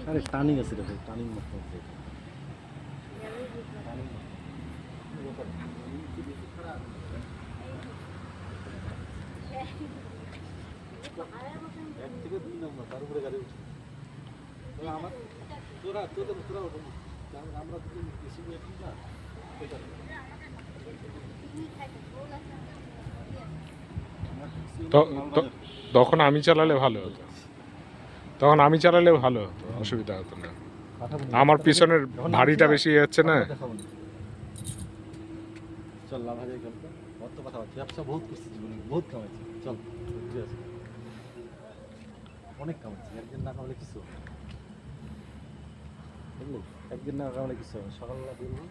আরে টার্নিং আছে রে ভাই, টার্নিং মতো এক থেকে 2 নম্বর তার উপরে গাড়ি উঠছে। আমার তোরা ওঠো না, কারণ আমরা তো বেশি একটু না এটা তখন আমি চালালে ভালো হতো, অসুবিধা হতো না। আমার পিছনের ভারীটা বেশি হচ্ছে না। চল লাভা যাই গল্প, কত কথা হচ্ছে, ব্যবসা বহুত করছি জীবনে, বহুত কামাইছি। চল ঠিক আছে, অনেক কামাইছি, একদিন না কামালে কিছু হবে না। বুঝলি, একদিন না কামালে কিছু হবে না। সকালবেলা বেরোবো,